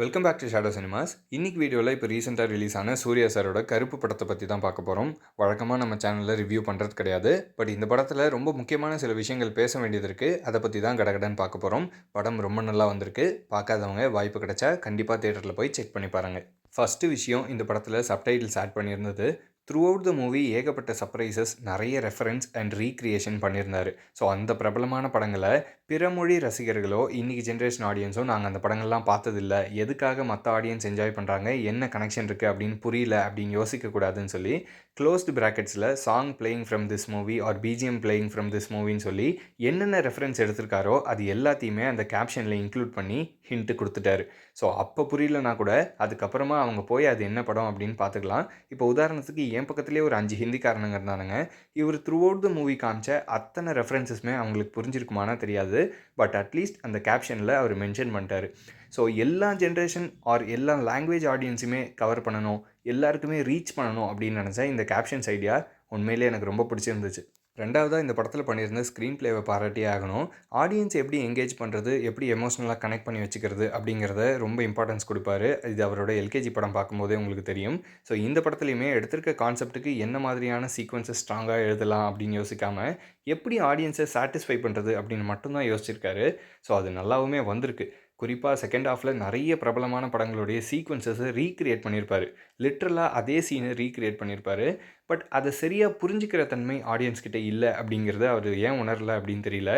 Welcome back to Shadow Cinemas. இன்னைக்கு வீடியோவில் இப்போ ரீசெண்டாக ரிலீஸ் ஆன சூர்யா சாரோட கருப்பு படத்தை பற்றி தான் பார்க்க போகிறோம். வழக்கமாக நம்ம சேனலில் ரிவ்யூ பண்ணுறது கிடையாது. பட் இந்த படத்தில் ரொம்ப முக்கியமான சில விஷயங்கள் பேச வேண்டியது இருக்குது. அதை பற்றி தான் கடகடன்னு பார்க்க போகிறோம். படம் ரொம்ப நல்லா வந்திருக்கு. பார்க்காதவங்க வாய்ப்பு கிடைச்சா கண்டிப்பாக தேட்டரில் போய் செக் பண்ணி பாருங்கள். ஃபஸ்ட்டு விஷயம், இந்த படத்தில் சப்டைட்டில்ஸ் ஆட் பண்ணியிருந்தது. த்ரூ அவுட் த மூவி ஏகப்பட்ட சர்ப்ரைசஸ், நிறைய ரெஃபரன்ஸ் அண்ட் ரீக்ரியேஷன் பண்ணியிருந்தார். ஸோ அந்த பிரபலமான படங்களை பிற மொழி ரசிகர்களோ இன்றைக்கி ஜென்ரேஷன் ஆடியன்ஸோ நாங்கள் அந்த படங்கள்லாம் பார்த்ததில்ல, எதுக்காக மற்ற ஆடியன்ஸ் என்ஜாய் பண்ணுறாங்க, என்ன கனெக்ஷன் இருக்குது அப்படின்னு புரியல அப்படின்னு யோசிக்கக்கூடாதுன்னு சொல்லி க்ளோஸ்டு ப்ராக்கெட்ஸில் song playing from this movie or BGM playing from this மூவின்னு சொல்லி என்னென்ன ரெஃபரன்ஸ் எடுத்திருக்காரோ அது எல்லாத்தையுமே அந்த கேப்ஷனில் இன்க்ளூட் பண்ணி ஹிண்ட்டு கொடுத்துட்டாரு. ஸோ அப்போ புரியலனா கூட அதுக்கப்புறமா அவங்க போய் அது என்ன படம் அப்படின்னு பார்த்துக்கலாம். இப்போ உதாரணத்துக்கு என் பக்கத்துலேயே ஒரு 5 ஹிந்திக்காரனுங்க இருந்தானுங்க. இவர் த்ரூ அவுட் த மூவி காமிச்ச அத்தனை ரெஃபரன்ஸஸுமே அவங்களுக்கு புரிஞ்சிருக்குமானா தெரியாது. பட் அட்லீஸ்ட் அந்த கேப்ஷனில் அவர் மென்ஷன் பண்ணிட்டார். ஸோ எல்லா ஜென்ரேஷன் ஆர் எல்லா லாங்குவேஜ் ஆடியன்ஸுமே கவர் பண்ணணும், எல்லாருக்குமே ரீச் பண்ணணும் அப்படின்னு நினச்சேன். இந்த கேப்ஷன்ஸ் ஐடியா உண்மையிலே எனக்கு ரொம்ப பிடிச்சிருந்துச்சு. ரெண்டாவதாக இந்த படத்தில் பண்ணியிருந்த ஸ்க்ரீன் பிளேவை பாராட்டியே ஆகணும். ஆடியன்ஸ் எப்படி என்கேஜ் பண்ணுறது, எப்படி எமோஷ்னலாக கனெக்ட் பண்ணி வச்சுக்கிறது அப்படிங்கிறத ரொம்ப இம்பார்ட்டன்ஸ் கொடுப்பாரு. இது அவரோட எல்கேஜி படம் பார்க்கும்போதே உங்களுக்கு தெரியும். ஸோ இந்த படத்துலையுமே எடுத்திருக்க கான்செப்ட்டுக்கு என்ன மாதிரியான சீக்வன்ஸஸ் ஸ்ட்ராங்காக எழுதலாம் அப்படின்னு யோசிக்காமல் எப்படி ஆடியன்ஸை சாட்டிஸ்ஃபை பண்ணுறது அப்படின்னு மட்டும்தான் யோசிச்சிருக்காரு. ஸோ அது நல்லாவுமே வந்திருக்கு. குறிப்பாக செகண்ட் ஹாஃபில் நிறைய பிரபலமான படங்களுடைய சீக்வன்சஸை ரீக்ரியேட் பண்ணியிருப்பார். லிட்ரலாக அதே சீனை ரீக்ரியேட் பண்ணியிருப்பார். பட் அதை சரியாக புரிஞ்சிக்கிற தன்மை ஆடியன்ஸ்கிட்ட இல்லை அப்படிங்கிறத அவர் ஏன் உணரலை அப்படின்னு தெரியல.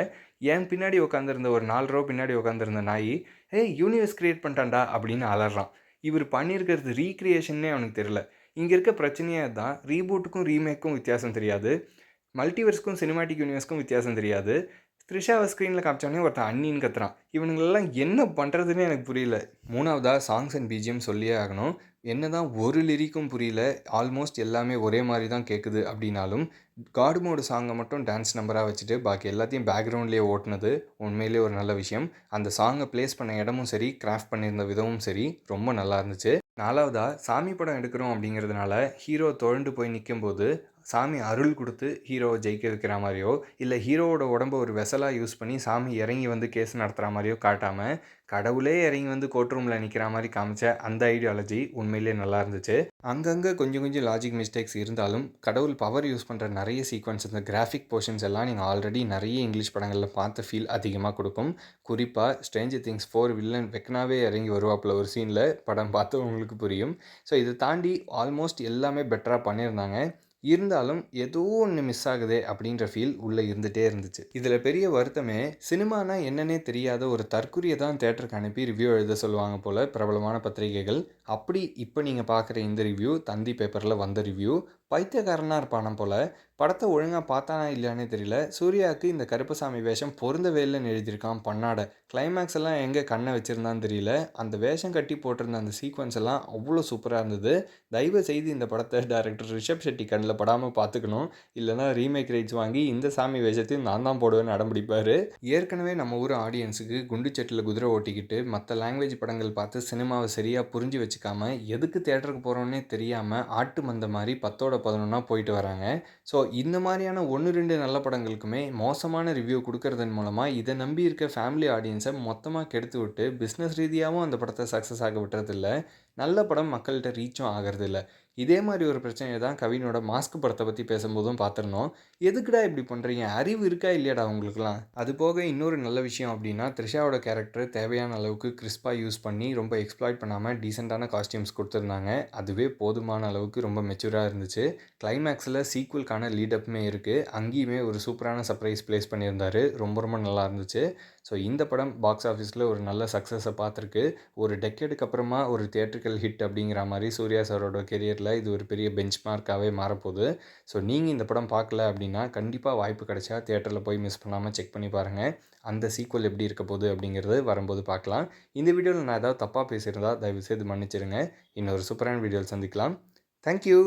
ஏன் பின்னாடி உட்காந்துருந்த ஒரு 4 ரோ பின்னாடி உட்காந்துருந்த நாய் யூனிவர்ஸ் கிரியேட் பண்ணிட்டான்டா அப்படின்னு அலறான். இவர் பண்ணியிருக்கிறது ரீக்ரியேஷன்னே அவனுக்கு தெரியல. இங்கே இருக்க பிரச்சனையே தான், ரீபூட்டுக்கும் ரீமேக்கும் வித்தியாசம் தெரியாது, மல்டிவர்ஸ்க்கும் சினிமாட்டிக் யூனிவர்ஸ்க்கும் வித்தியாசம் தெரியாது. த்ரிஷாவை ஸ்க்ரீனில் காமிச்சோடனே ஒருத்தன் அண்ணின்னு கத்துறான். இவனுங்களெல்லாம் என்ன பண்ணுறதுன்னு எனக்கு புரியல. மூணாவதாக சாங்ஸ் அண்ட் பிஜிஎம் சொல்லியே ஆகணும். என்ன தான் ஒரு லிரிக்கும் புரியல, ஆல்மோஸ்ட் எல்லாமே ஒரே மாதிரி தான் கேட்குது அப்படின்னாலும் காட் மோடு சாங்கை மட்டும் டான்ஸ் நம்பராக வச்சுட்டு பாக்கி எல்லாத்தையும் பேக்ரவுண்ட்லேயே ஓட்டுனது உண்மையிலே ஒரு நல்ல விஷயம். அந்த சாங்கை ப்ளேஸ் பண்ண இடமும் சரி, கிராஃப்ட் பண்ணியிருந்த விதமும் சரி ரொம்ப நல்லா இருந்துச்சு. நாலாவதாக சாமி படம் எடுக்கிறோம் அப்படிங்கிறதுனால ஹீரோ தொழண்டு போய் நிற்கும்போது சாமி அருள் கொடுத்து ஹீரோவை ஜெயிக்க வைக்கிற மாதிரியோ, இல்லை ஹீரோவோட உடம்ப ஒரு வெசலாக யூஸ் பண்ணி சாமி இறங்கி வந்து கேஸ் நடத்துகிற மாதிரியோ காட்டாமல் கடவுளே இறங்கி வந்து கோர்ட் ரூமில் நிற்கிற மாதிரி காமிச்ச அந்த ஐடியாலஜி உண்மையிலே நல்லா இருந்துச்சு. அங்கங்கே கொஞ்சம் கொஞ்சம் லாஜிக் மிஸ்டேக்ஸ் இருந்தாலும் கடவுள் பவர் யூஸ் பண்ணுற நிறைய சீக்வன்ஸ், இந்த கிராஃபிக் போர்ஷன்ஸ் எல்லாம் நீங்கள் ஆல்ரெடி நிறைய இங்கிலீஷ் படங்களில் பார்த்த ஃபீல் அதிகமாக கொடுக்கும். குறிப்பாக ஸ்ட்ரேஞ்சர் திங்ஸ் 4 வில்லன் வெக்னாவே இறங்கி வருவாப்பில் ஒரு சீனில் படம் பார்த்து உங்களுக்கு புரியும். ஸோ இதை தாண்டி ஆல்மோஸ்ட் எல்லாமே பெட்டராக பண்ணியிருந்தாங்க. இருந்தாலும் ஏதோ ஒன்று மிஸ் ஆகுதே அப்படின்ற ஃபீல் உள்ளே இருந்துகிட்டே இருந்துச்சு. இதில் பெரிய வருத்தமே, சினிமானா என்னன்னே தெரியாத ஒரு தற்குறியை தான் தேட்டருக்கு அனுப்பி ரிவ்யூ எழுத சொல்லுவாங்க போல் பிரபலமான பத்திரிகைகள். அப்படி இப்போ நீங்கள் பார்க்குற இந்த ரிவ்யூ தந்தி பேப்பரில் வந்த ரிவ்யூ. பைத்தியக்காரனாக இருப்பான போல். படத்தை ஒழுங்காக பார்த்தானா இல்லையானே தெரியல. சூர்யாவுக்கு இந்த கருப்பசாமி வேஷம் பொருந்தவே இல்லைன்னு எழுதியிருக்கான் பண்ணாட. கிளைமேக்ஸ் எல்லாம் எங்கே கண்ணை வச்சுருந்தான்னு தெரியல. அந்த வேஷம் கட்டி போட்டிருந்த அந்த சீக்வன்ஸ் எல்லாம் அவ்வளோ சூப்பராக இருந்தது. தயவு செய்து இந்த படத்தை டைரக்டர் ரிஷப் ஷெட்டி கண்ணில் படாமல் பார்த்துக்கணும். இல்லைனா ரீமேக் ரைட்ஸ் வாங்கி இந்த சாமி வேஷத்தையும் நான் தான் போடுவேன்னு அடம்பிடிப்பார். ஏற்கனவே நம்ம ஊர் ஆடியன்ஸுக்கு குண்டுச்சட்டில் குதிரை ஓட்டிக்கிட்டு மற்ற லாங்குவேஜ் படங்கள் பார்த்து சினிமாவை சரியாக புரிஞ்சு வச்சுக்காம எதுக்கு தேட்டருக்கு போகிறோன்னே தெரியாமல் ஆட்டு மந்த மாதிரி 10ஓட 11 போயிட்டு வராங்க. ஸோ இந்த மாதிரியான 1-2 நல்ல படங்களுக்குமே மோசமான ரிவ்யூ கொடுக்கறதன் மூலமாக இதை நம்பி இருக்க ஃபேமிலி ஆடியன்ஸை மொத்தமாக கெடுத்து விட்டு பிஸ்னஸ் ரீதியாகவும் அந்த படத்தை சக்ஸஸ் ஆக விட்டுறதில்ல. நல்ல படம் மக்கள்கிட்ட ரீச்சும் ஆகிறதில்ல. இதே மாதிரி ஒரு பிரச்சனையை தான் கவினோட மாஸ்க் படத்தை பற்றி பேசும்போதும் பார்த்துருந்தோம். எதுக்குடா இப்படி பண்ணுறீங்க, அறிவு இருக்கா இல்லையாடா உங்களுக்குலாம். அது போக இன்னொரு நல்ல விஷயம் அப்படின்னா, த்ரிஷாவோட கேரக்டர் தேவையான அளவுக்கு கிறிஸ்பாக யூஸ் பண்ணி ரொம்ப எக்ஸ்ப்ளாய்ட் பண்ணாமல் டீசெண்டான காஸ்டியூம்ஸ் கொடுத்துருந்தாங்க. அதுவே போதுமான அளவுக்கு ரொம்ப மெச்சூராக இருந்துச்சு. கிளைமேக்ஸில் சீக்குவலுக்கான லீடப்புமே இருக்குது. அங்கேயுமே ஒரு சூப்பரான சர்ப்ரைஸ் ப்ளேஸ் பண்ணியிருந்தார். ரொம்ப ரொம்ப நல்லா இருந்துச்சு. ஸோ இந்த படம் பாக்ஸ் ஆஃபீஸில் ஒரு நல்ல சக்ஸஸை பார்த்துருக்கு. ஒரு டெக்கேடுக்கு அப்புறமா ஒரு தியேட்ரிக்கல் ஹிட் அப்படிங்கிற மாதிரி சூர்யா சாரோட கெரியரில் இது ஒரு பெரிய பெஞ்ச் மார்க்காகவே மாறப்போகுது. ஸோ நீங்கள் இந்த படம் பார்க்கல அப்படின்னா கண்டிப்பாக வாய்ப்பு கிடைச்சா தியேட்டரில் போய் மிஸ் பண்ணாமல் செக் பண்ணி பாருங்கள். அந்த சீக்வல் எப்படி இருக்க போகுது அப்படிங்கிறது வரும்போது பார்க்கலாம். இந்த வீடியோவில் நான் ஏதாவது தப்பாக பேசியிருந்தால் தயவுசெய்து மன்னிச்சிடுங்க. இன்னொரு சூப்பரான வீடியோவில் சந்திக்கலாம். தேங்க்யூ.